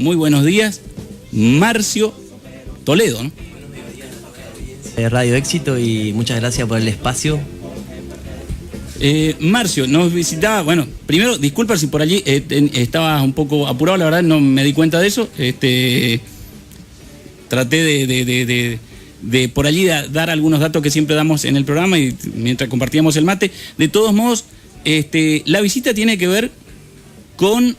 muy buenos días. Marcio Toledo, ¿no? Radio Éxito, y muchas gracias por el espacio. Marcio, nos visitaba, bueno, primero, disculpa si por allí estabas un poco apurado, la verdad no me di cuenta de eso. Traté de por allí dar algunos datos que siempre damos en el programa y mientras compartíamos el mate. De todos modos, la visita tiene que ver con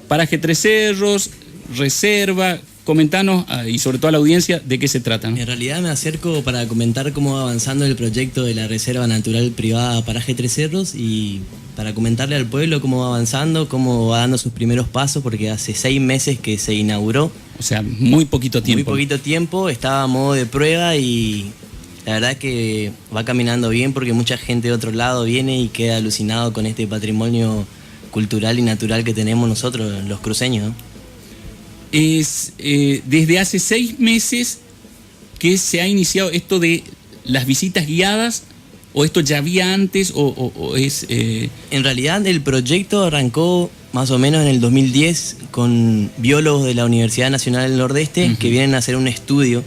Paraje Tres Cerros, reserva. Comentanos, y sobre todo a la audiencia, de qué se trata, ¿no? En realidad me acerco para comentar cómo va avanzando el proyecto de la Reserva Natural Privada Paraje Tres Cerros, y para comentarle al pueblo cómo va avanzando, cómo va dando sus primeros pasos, porque hace 6 meses que se inauguró. O sea, muy poquito tiempo. Muy poquito tiempo, estaba a modo de prueba y la verdad que va caminando bien, porque mucha gente de otro lado viene y queda alucinado con este patrimonio cultural y natural que tenemos nosotros, los cruceños, ¿no? Es desde hace 6 meses que se ha iniciado esto de las visitas guiadas, o esto ya había antes, o es... En realidad el proyecto arrancó más o menos en el 2010 con biólogos de la Universidad Nacional del Nordeste que vienen a hacer un estudio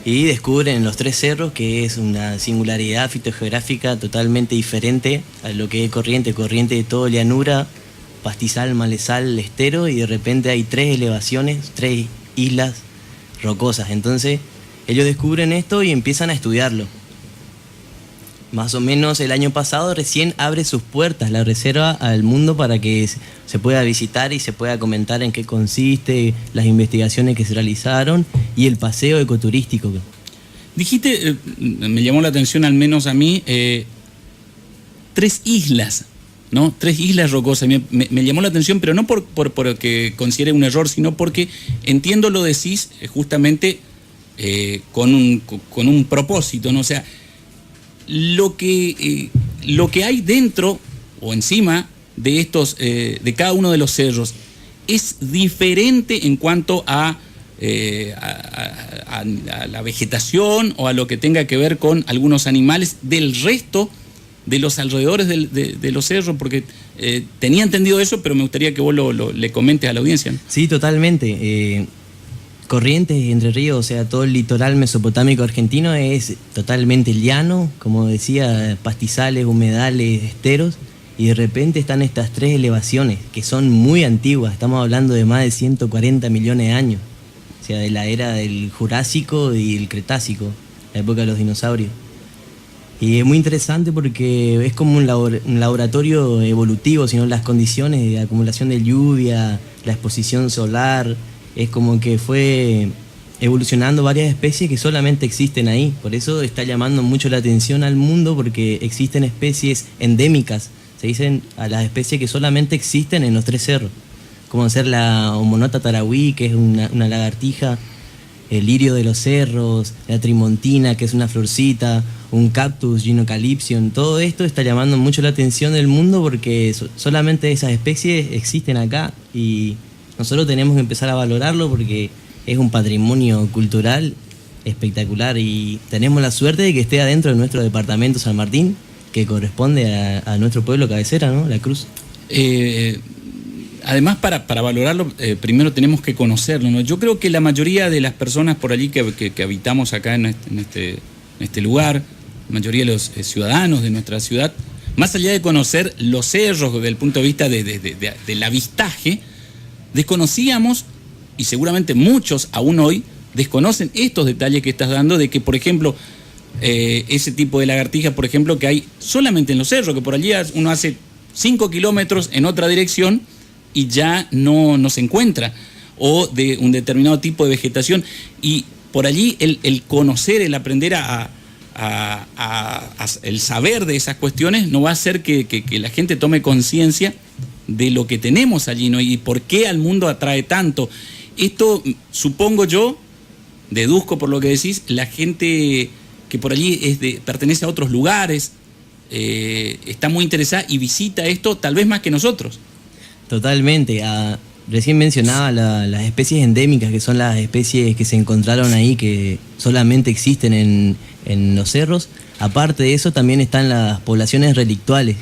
y descubren en los Tres Cerros que es una singularidad fitogeográfica totalmente diferente a lo que es corriente de todo llanura, pastizal, malezal, estero, y de repente hay 3 elevaciones, 3 islas rocosas. Entonces ellos descubren esto y empiezan a estudiarlo. Más o menos el año pasado recién abre sus puertas la reserva al mundo para que se pueda visitar y se pueda comentar en qué consiste, las investigaciones que se realizaron y el paseo ecoturístico. Dijiste, me llamó la atención al menos a mí, 3 islas, ¿no? 3 islas rocosas. Me llamó la atención, pero no por que considere un error, sino porque entiendo lo decís justamente con un propósito, ¿no? O sea, lo que hay dentro o encima de estos, de cada uno de los cerros, es diferente en cuanto a la vegetación o a lo que tenga que ver con algunos animales del resto de los alrededores de los cerros, porque tenía entendido eso, pero me gustaría que vos le comentes a la audiencia, ¿no? Sí, totalmente. Corrientes, Entre Ríos, o sea, todo el litoral mesopotámico argentino es totalmente llano, como decía, pastizales, humedales, esteros, y de repente están estas 3 elevaciones, que son muy antiguas, estamos hablando de más de 140 millones de años, o sea, de la era del Jurásico y el Cretácico, la época de los dinosaurios. Y es muy interesante porque es como un laboratorio evolutivo, sino las condiciones de acumulación de lluvia, la exposición solar, es como que fue evolucionando varias especies que solamente existen ahí. Por eso está llamando mucho la atención al mundo, porque existen especies endémicas, se dicen a las especies que solamente existen en los Tres Cerros, como ser la Homonota tarahui, que es una lagartija, el lirio de los cerros, la trimontina, que es una florcita, un cactus, Ginocalipsion. Todo esto está llamando mucho la atención del mundo porque solamente esas especies existen acá y nosotros tenemos que empezar a valorarlo porque es un patrimonio cultural espectacular y tenemos la suerte de que esté adentro de nuestro departamento San Martín, que corresponde a nuestro pueblo cabecera, ¿no? La Cruz. Además, para valorarlo, primero tenemos que conocerlo, ¿no? Yo creo que la mayoría de las personas por allí que habitamos acá en este lugar, la mayoría de los ciudadanos de nuestra ciudad, más allá de conocer los cerros desde el punto de vista del avistaje, desconocíamos, y seguramente muchos aún hoy desconocen estos detalles que estás dando, de que, por ejemplo, ese tipo de lagartijas, por ejemplo, que hay solamente en los cerros, que por allí uno hace 5 kilómetros en otra dirección y ya no se encuentra, o de un determinado tipo de vegetación, y por allí el conocer, el aprender el saber de esas cuestiones no va a hacer que la gente tome conciencia de lo que tenemos allí, ¿no? Y por qué al mundo atrae tanto. Esto, supongo yo, deduzco por lo que decís, la gente que por allí pertenece a otros lugares, está muy interesada y visita esto tal vez más que nosotros. Totalmente. Recién mencionaba las especies endémicas, que son las especies que se encontraron ahí, que solamente existen en los cerros. Aparte de eso, también están las poblaciones relictuales.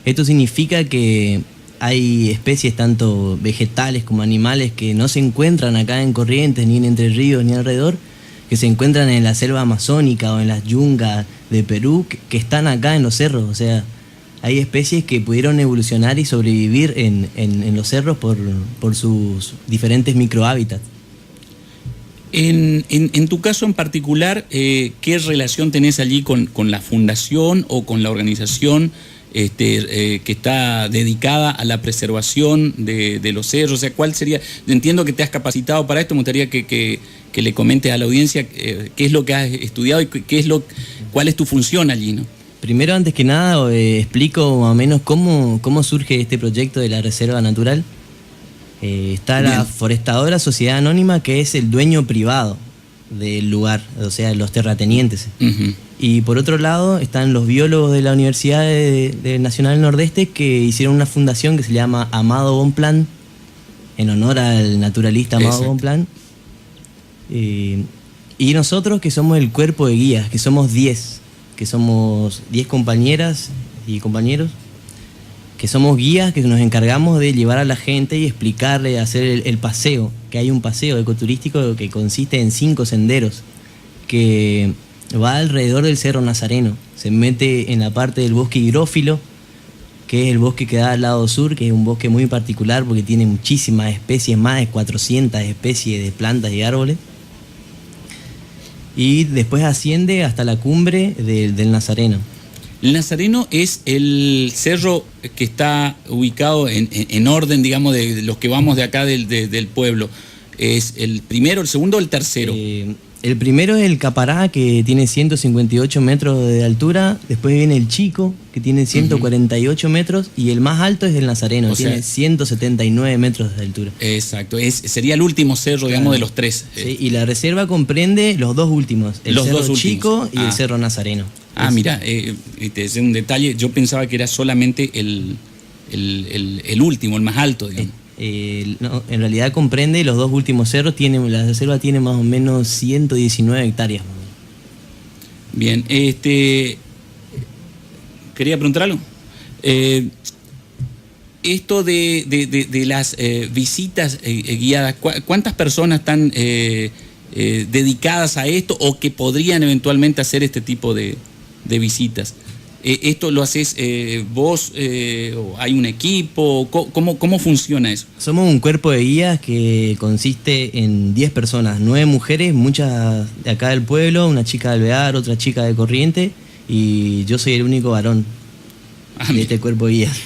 Esto significa que hay especies tanto vegetales como animales que no se encuentran acá en Corrientes, ni en Entre Ríos, ni alrededor, que se encuentran en la selva amazónica o en las yungas de Perú, que están acá en los cerros. O sea, hay especies que pudieron evolucionar y sobrevivir en los cerros por sus diferentes microhábitats. En tu caso en particular, ¿qué relación tenés allí con la fundación o con la organización que está dedicada a la preservación de los cerros? O sea, ¿cuál sería? Entiendo que te has capacitado para esto, me gustaría que le comentes a la audiencia qué es lo que has estudiado y cuál es tu función allí, ¿no? Primero, antes que nada, explico más o menos cómo surge este proyecto de la Reserva Natural. Está la Forestadora Sociedad Anónima, que es el dueño privado del lugar, o sea, los terratenientes. Uh-huh. Y por otro lado están los biólogos de la Universidad Nacional del Nordeste, que hicieron una fundación que se llama Amado Bonpland, en honor al naturalista Amado Bonpland. Y nosotros, que somos el cuerpo de guías, que somos 10 compañeras y compañeros, que somos guías, que nos encargamos de llevar a la gente y explicarle, hacer el paseo, que hay un paseo ecoturístico que consiste en 5 senderos, que va alrededor del Cerro Nazareno, se mete en la parte del bosque higrófilo, que es el bosque que da al lado sur, que es un bosque muy particular porque tiene muchísimas especies, más de 400 especies de plantas y árboles, y después asciende hasta la cumbre del Nazareno. El Nazareno es el cerro que está ubicado en orden, digamos, de los que vamos de acá del pueblo. ¿Es el primero, el segundo o el tercero? El primero es el Capará, que tiene 158 metros de altura. Después viene el Chico, que tiene 148 metros. Y el más alto es el Nazareno, tiene 179 metros de altura. Exacto, sería el último cerro, digamos, de los 3. Sí, y la reserva comprende los 2 últimos, el Cerro Chico y el Cerro Nazareno. Mira, te decía un detalle, yo pensaba que era solamente el último, el más alto, digamos. No, en realidad comprende los 2 últimos cerros. La reserva tiene más o menos 119 hectáreas. Bien, quería preguntar algo. Esto de las visitas guiadas, ¿cuántas personas están dedicadas a esto o que podrían eventualmente hacer este tipo de visitas? ¿Esto lo haces vos o hay un equipo? ¿Cómo funciona eso? Somos un cuerpo de guías que consiste en 10 personas, 9 mujeres, muchas de acá del pueblo, una chica de Alvear, otra chica de Corrientes, y yo soy el único varón de este cuerpo de guías.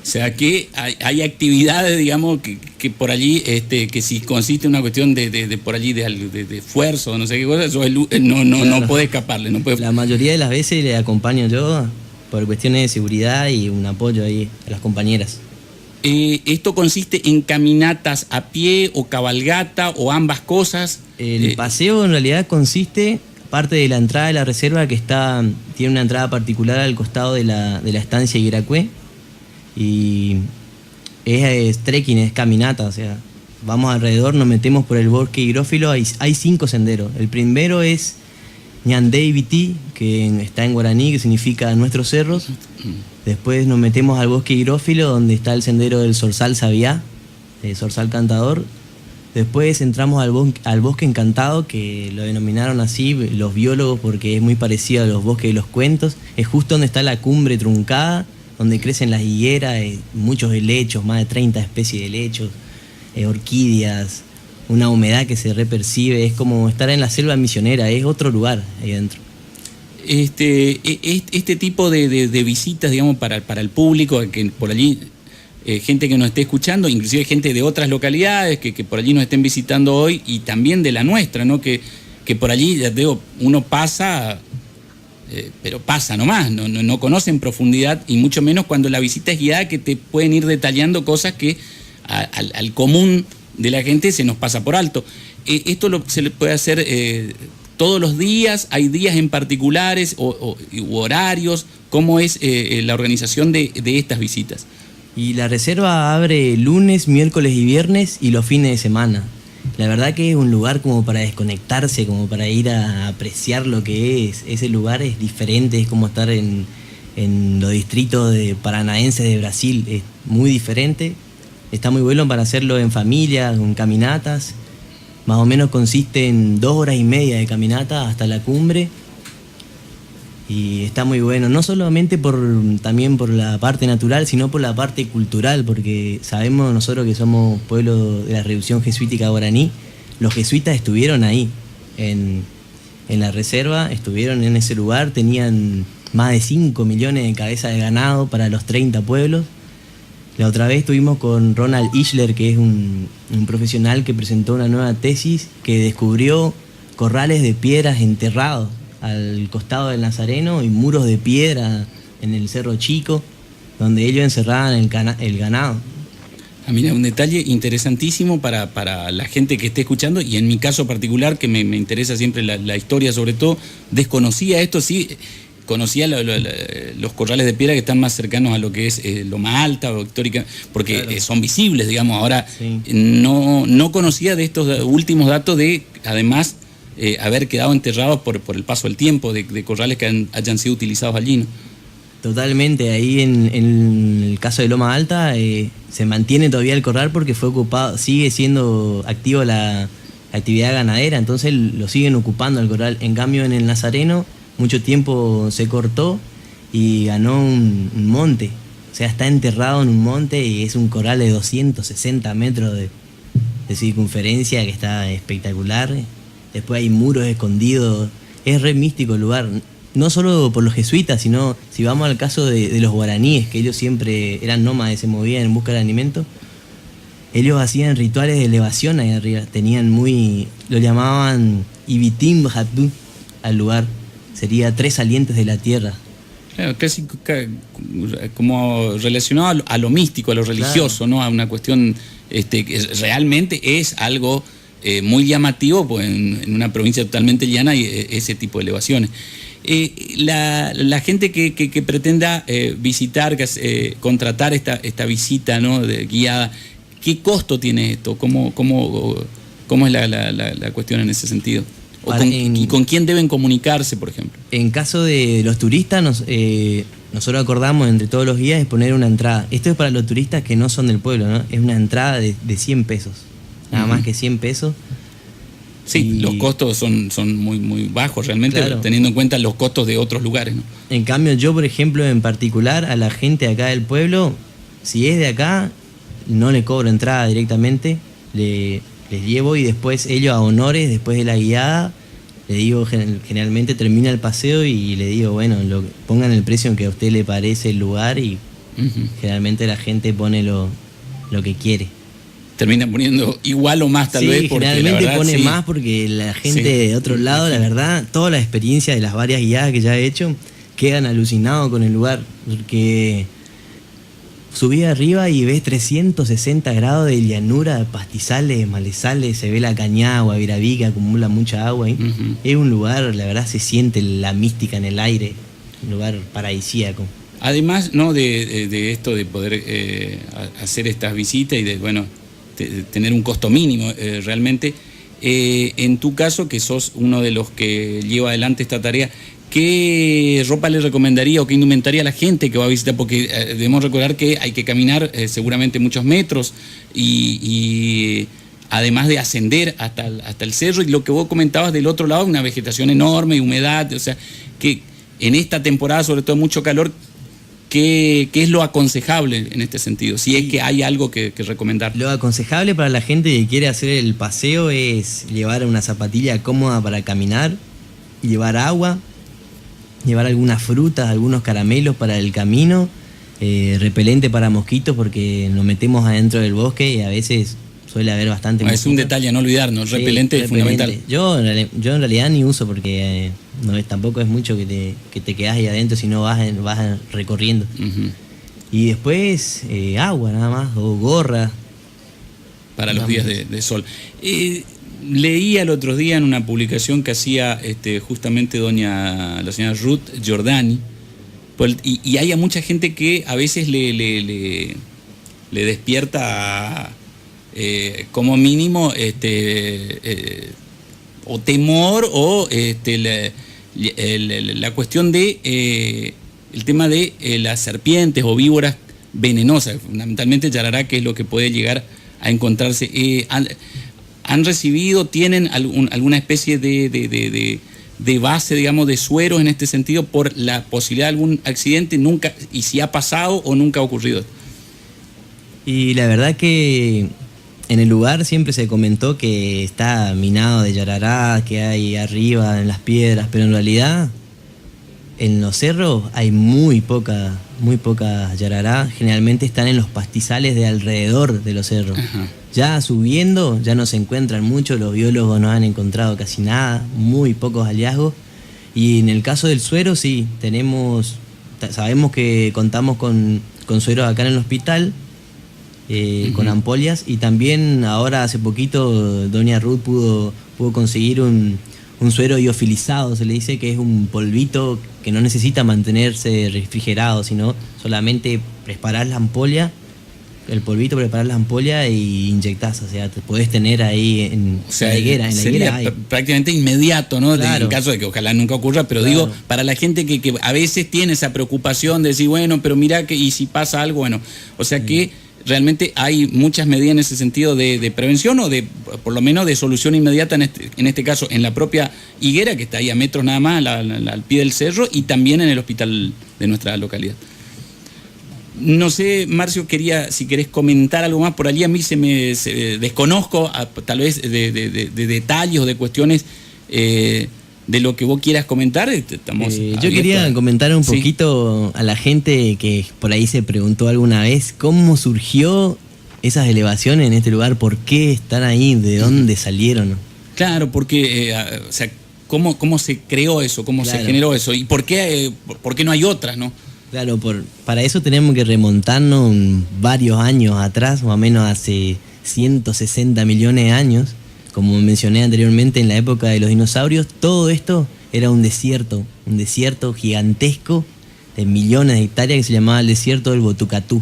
O sea que hay actividades, digamos, que por allí, que si consiste en una cuestión de por allí de esfuerzo, no sé qué cosa, eso no puede escaparle. No puede... La mayoría de las veces le acompaño yo por cuestiones de seguridad y un apoyo ahí a las compañeras. ¿Esto consiste en caminatas a pie o cabalgata o ambas cosas? El paseo en realidad consiste, parte de la entrada de la reserva, que tiene una entrada particular al costado de la estancia Iracué. Y es trekking, es caminata, o sea, vamos alrededor, nos metemos por el bosque higrófilo. Hay 5 senderos. El primero es Ñandey-Vití, que está en guaraní, que significa nuestros cerros. Después nos metemos al bosque higrófilo, donde está el sendero del Zorzal Sabiá, el Zorzal Cantador. Después entramos al bosque encantado, que lo denominaron así los biólogos porque es muy parecido a los bosques de los cuentos. Es justo donde está la cumbre truncada, donde crecen las higueras, muchos helechos, más de 30 especies de helechos, orquídeas, una humedad que se repercibe. Es como estar en la selva misionera, es otro lugar ahí adentro. Este tipo de visitas, digamos, para el público, que por allí, gente que nos esté escuchando, inclusive gente de otras localidades que por allí nos estén visitando hoy, y también de la nuestra, ¿no? Que por allí, ya te digo, uno pasa... pero pasa nomás, no conoce en profundidad, y mucho menos cuando la visita es guiada, que te pueden ir detallando cosas que al común de la gente se nos pasa por alto. Esto se le puede hacer todos los días, hay días en particulares u horarios. ¿Cómo es la organización de estas visitas? Y la reserva abre lunes, miércoles y viernes, y los fines de semana. La verdad que es un lugar como para desconectarse, como para ir a apreciar lo que es. Ese lugar es diferente, es como estar en en los distritos paranaenses de Brasil es muy diferente. Está muy bueno para hacerlo en familia, con caminatas. Más o menos consiste en 2 horas y media de caminata hasta la cumbre. Y está muy bueno, no solamente también por la parte natural, sino por la parte cultural, porque sabemos nosotros que somos pueblo de la Revolución Jesuítica Guaraní. Los jesuitas estuvieron ahí, en la reserva, estuvieron en ese lugar, tenían más de 5 millones de cabezas de ganado para los 30 pueblos. La otra vez estuvimos con Ronald Ischler, que es un profesional que presentó una nueva tesis que descubrió corrales de piedras enterrados al costado del Nazareno y muros de piedra en el Cerro Chico, donde ellos encerraban el ganado. Mira, un detalle interesantísimo para la gente que esté escuchando, y en mi caso particular, que me interesa siempre la historia, sobre todo, desconocía esto, sí, conocía los corrales de piedra que están más cercanos a lo que es Loma Alta o Victórica, porque claro, son visibles, digamos. Ahora, sí, no conocía de estos últimos datos de, además, haber quedado enterrados por el paso del tiempo, de corrales que hayan sido utilizados allí, ¿no? Totalmente, ahí en el caso de Loma Alta se mantiene todavía el corral porque fue ocupado, sigue siendo activo la actividad ganadera, entonces lo siguen ocupando el corral. En cambio en el Nazareno mucho tiempo se cortó y ganó un monte, o sea, está enterrado en un monte y es un corral de 260 metros de circunferencia que está espectacular. Después hay muros escondidos, es re místico el lugar. No solo por los jesuitas, sino si vamos al caso de los guaraníes, que ellos siempre eran nómades, se movían en busca de alimento. Ellos hacían rituales de elevación ahí arriba, lo llamaban Ibitim Hatú al lugar, sería 3 salientes de la tierra. Claro, casi como relacionado a lo místico, a lo religioso, claro, ¿no? A una cuestión que realmente es algo muy llamativo, pues en una provincia totalmente llana hay ese tipo de elevaciones. La gente que pretenda visitar, contratar esta visita, ¿no?, guiada, ¿qué costo tiene esto? ¿Cómo es la cuestión en ese sentido? ¿Y con quién deben comunicarse, por ejemplo? En caso de los turistas, nosotros acordamos entre todos los guías de poner una entrada. Esto es para los turistas que no son del pueblo, ¿no? Es una entrada de 100 pesos, nada más que 100 pesos. Sí, los costos son muy bajos realmente, claro, teniendo en cuenta los costos de otros lugares, ¿no? En cambio, yo, por ejemplo, en particular, a la gente de acá del pueblo, si es de acá, no le cobro entrada directamente, les llevo y después ellos a honores, después de la guiada, le digo, generalmente termina el paseo y le digo, bueno, pongan el precio en que a usted le parece el lugar y generalmente la gente pone lo que quiere. Terminan poniendo igual o más tal vez. Sí, generalmente pone más porque la gente de otro lado, la verdad, toda la experiencia de las varias guiadas que ya he hecho, quedan alucinados con el lugar, porque subí arriba y ves 360 grados de llanura, pastizales, malezales, se ve la Cañada, Guaviraví, que acumula mucha agua ahí. Es un lugar, la verdad, se siente la mística en el aire, un lugar paradisíaco. Además, ¿no?, de esto de poder hacer estas visitas y de, tener un costo mínimo realmente. En tu caso, que sos uno de los que lleva adelante esta tarea, ¿qué ropa le recomendaría o qué indumentaria a la gente que va a visitar? Porque debemos recordar que hay que caminar seguramente muchos metros y además de ascender hasta el cerro, y lo que vos comentabas del otro lado, una vegetación enorme y humedad, o sea, que en esta temporada, sobre todo mucho calor, ¿qué es lo aconsejable en este sentido? Si es que hay algo que recomendar. Lo aconsejable para la gente que quiere hacer el paseo es llevar una zapatilla cómoda para caminar, llevar agua, llevar algunas frutas, algunos caramelos para el camino, repelente para mosquitos porque nos metemos adentro del bosque y a veces suele haber bastante mosquitos. Es un detalle a no olvidar, ¿no? El repelente es fundamental. Yo en realidad ni uso porque tampoco es mucho que te quedas ahí adentro, sino vas recorriendo. Y después agua nada más, o gorra. Para los días de sol. Leía el otro día en una publicación que hacía justamente la señora Ruth Giordani, y hay a mucha gente que a veces le despierta como mínimo o temor o la cuestión de el tema de las serpientes o víboras venenosas, fundamentalmente yarará, que es lo que puede llegar a encontrarse. ¿Han recibido, tienen alguna especie de base, digamos, de sueros en este sentido por la posibilidad de algún accidente? Nunca, y si ha pasado o nunca ha ocurrido. Y la verdad que en el lugar siempre se comentó que está minado de yarará, que hay arriba en las piedras, pero en realidad en los cerros hay muy poca yarará. Generalmente están en los pastizales de alrededor de los cerros. Ajá. Ya subiendo ya no se encuentran mucho, los biólogos no han encontrado casi nada, muy pocos hallazgos. Y en el caso del suero sí, sabemos que contamos con sueros acá en el hospital, con ampollas, y también ahora hace poquito doña Ruth pudo conseguir un suero iofilizado, se le dice, que es un polvito que no necesita mantenerse refrigerado, sino solamente preparar la ampolla, el polvito, preparar la ampolla y inyectás, o sea, te podés tener ahí en la higuera. Sería prácticamente inmediato, ¿no? Claro. En caso de que ojalá nunca ocurra, pero claro, digo, para la gente que a veces tiene esa preocupación de decir, bueno, pero mirá que y si pasa algo, bueno, o sea que realmente hay muchas medidas en ese sentido de prevención o de, por lo menos, de solución inmediata en este caso, en la propia higuera, que está ahí a metros nada más, al pie del cerro, y también en el hospital de nuestra localidad. No sé, Marcio, si querés comentar algo más por allí. A mí desconozco tal vez de detalles o de cuestiones de lo que vos quieras comentar. Yo quería comentar un poquito a la gente que por ahí se preguntó alguna vez cómo surgió esas elevaciones en este lugar, por qué están ahí, de dónde salieron. Claro, porque, o sea, ¿cómo se creó eso? ¿Cómo se generó eso? ¿Y por qué no hay otras, no? Claro, para eso tenemos que remontarnos varios años atrás, más o menos hace 160 millones de años. Como mencioné anteriormente, en la época de los dinosaurios, todo esto era un desierto gigantesco de millones de hectáreas que se llamaba el desierto del Botucatú.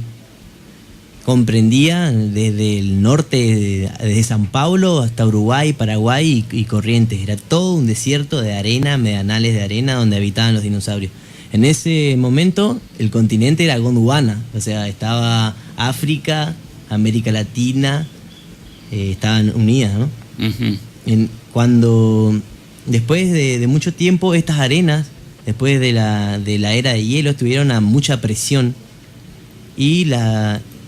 Comprendía desde el norte, desde San Pablo hasta Uruguay, Paraguay y Corrientes. Era todo un desierto de arena, medianales de arena, donde habitaban los dinosaurios. En ese momento el continente era Gondwana, o sea, estaba África, América Latina, estaban unidas, ¿no? Uh-huh. Cuando después de mucho tiempo estas arenas, después de la era de hielo, estuvieron a mucha presión y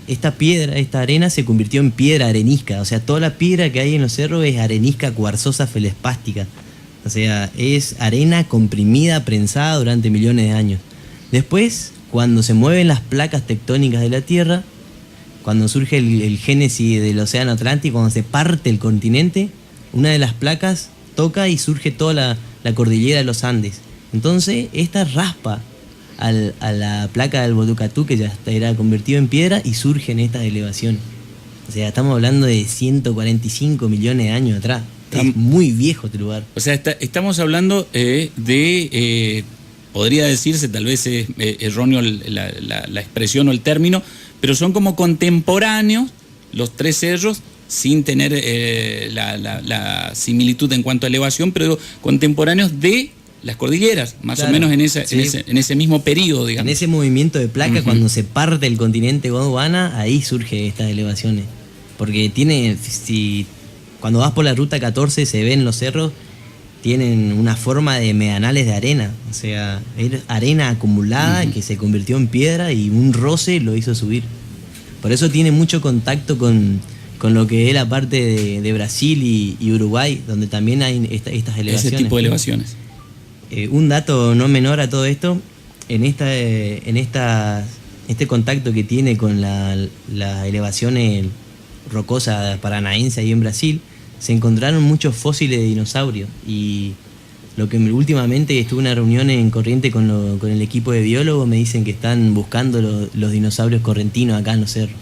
esta arena se convirtió en piedra arenisca, o sea, toda la piedra que hay en los cerros es arenisca cuarzosa feldespástica. O sea, es arena comprimida, prensada durante millones de años. Después, cuando se mueven las placas tectónicas de la Tierra, cuando surge el génesis del océano Atlántico, cuando se parte el continente, una de las placas toca y surge toda la cordillera de los Andes. Entonces, esta raspa a la placa del Botucatú, que ya era convertido en piedra, y surgen estas elevaciones. O sea, estamos hablando de 145 millones de años atrás. Es muy viejo este lugar. O sea, estamos hablando podría decirse, tal vez es erróneo la expresión o el término, pero son como contemporáneos los tres cerros, sin tener la similitud en cuanto a elevación, pero contemporáneos de las cordilleras, más o menos en ese mismo periodo, digamos. En ese movimiento de placa, cuando se parte el continente Gondwana, ahí surge estas elevaciones. Porque cuando vas por la ruta 14 se ven los cerros, tienen una forma de medianales de arena, o sea, es arena acumulada que se convirtió en piedra y un roce lo hizo subir. Por eso tiene mucho contacto con lo que es la parte de Brasil y Uruguay, donde también hay estas elevaciones. Ese tipo de elevaciones. Un dato no menor a todo esto, en este contacto que tiene con las elevaciones rocosas paranaenses ahí en Brasil, se encontraron muchos fósiles de dinosaurios, y lo que últimamente estuve en una reunión en Corrientes con el equipo de biólogos, me dicen que están buscando los dinosaurios correntinos acá en los cerros,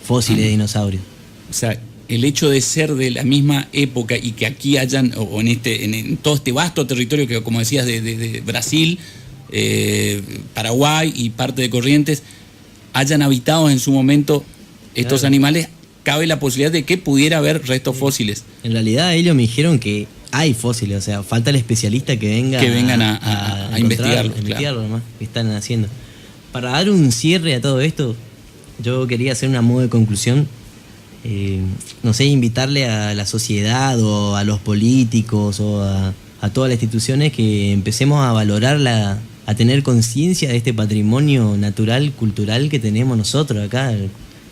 fósiles de dinosaurios. O sea, el hecho de ser de la misma época y que aquí hayan, o en todo este vasto territorio que, como decías, de Brasil, Paraguay y parte de Corrientes, hayan habitado en su momento estos animales, cabe la posibilidad de que pudiera haber restos fósiles. En realidad ellos me dijeron que hay fósiles, o sea, falta el especialista que venga que vengan a investigarlo, claro. Nomás, que están haciendo. Para dar un cierre a todo esto, yo quería hacer una modo de conclusión. No sé, invitarle a la sociedad o a los políticos o a todas las instituciones que empecemos a valorar a tener conciencia de este patrimonio natural, cultural que tenemos nosotros acá,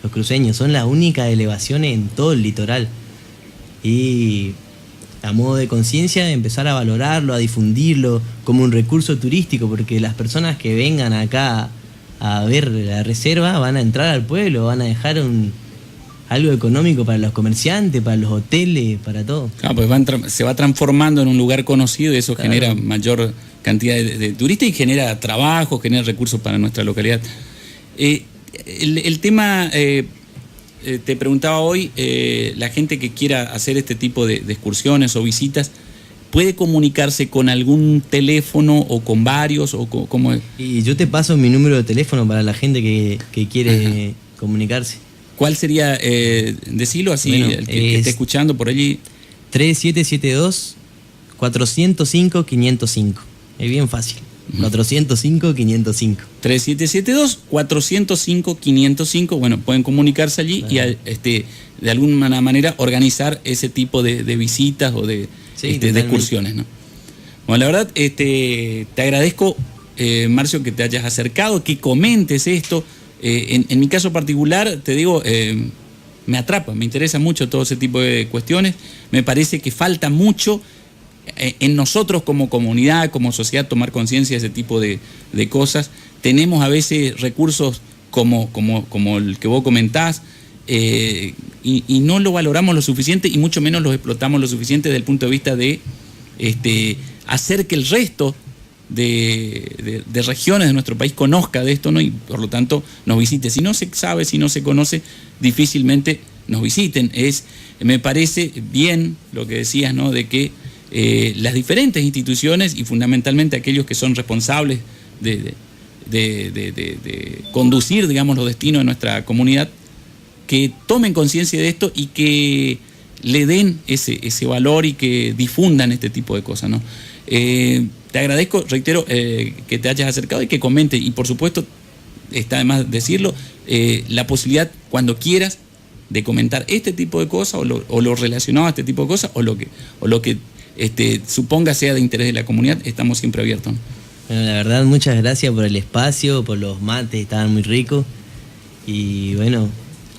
los cruceños. Son las únicas elevaciones en todo el litoral. Y a modo de conciencia empezar a valorarlo, a difundirlo como un recurso turístico, porque las personas que vengan acá a ver la reserva van a entrar al pueblo, van a dejar algo económico para los comerciantes, para los hoteles, para todo. Claro, pues se va transformando en un lugar conocido y eso genera mayor cantidad de turistas y genera trabajo, genera recursos para nuestra localidad. El tema, te preguntaba hoy, la gente que quiera hacer este tipo de excursiones o visitas, ¿puede comunicarse con algún teléfono o con varios? O ¿cómo es? Y yo te paso mi número de teléfono para la gente que quiere comunicarse. ¿Cuál sería, decirlo así, bueno, el que esté escuchando por allí? 3772-405-505. Es bien fácil. 405-505. 3772-405-505. Bueno, pueden comunicarse allí y de alguna manera organizar ese tipo de visitas o de excursiones, ¿no? Bueno, la verdad, te agradezco, Marcio, que te hayas acercado, que comentes esto. En mi caso particular, te digo, me atrapa, me interesa mucho todo ese tipo de cuestiones. Me parece que falta mucho en nosotros como comunidad, como sociedad, tomar conciencia de ese tipo de cosas. Tenemos a veces recursos como el que vos comentás, y no lo valoramos lo suficiente y mucho menos los explotamos lo suficiente desde el punto de vista de hacer que el resto de regiones de nuestro país conozca de esto, ¿no? Y por lo tanto nos visite. Si no se sabe, si no se conoce, difícilmente nos visiten. Me parece bien lo que decías, ¿no? De que las diferentes instituciones y fundamentalmente aquellos que son responsables de conducir, digamos, los destinos de nuestra comunidad, que tomen conciencia de esto y que le den ese valor y que difundan este tipo de cosas, ¿no? Te agradezco, reitero, que te hayas acercado y que comentes. Y por supuesto, está además decirlo, la posibilidad cuando quieras de comentar este tipo de cosas o lo relacionado a este tipo de cosas o lo que suponga sea de interés de la comunidad, estamos siempre abiertos, ¿no? Bueno, la verdad, muchas gracias por el espacio, por los mates, estaban muy ricos. Y bueno,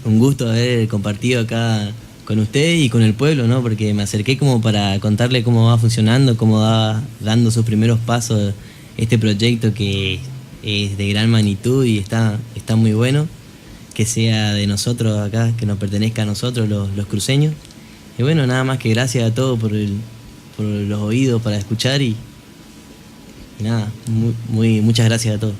un gusto haber compartido acá con usted y con el pueblo, ¿no? Porque me acerqué como para contarle cómo va funcionando, cómo va dando sus primeros pasos este proyecto que es de gran magnitud y está muy bueno, que sea de nosotros acá, que nos pertenezca a nosotros los cruceños. Y bueno, nada más que gracias a todos por los oídos para escuchar y nada, muchas gracias a todos.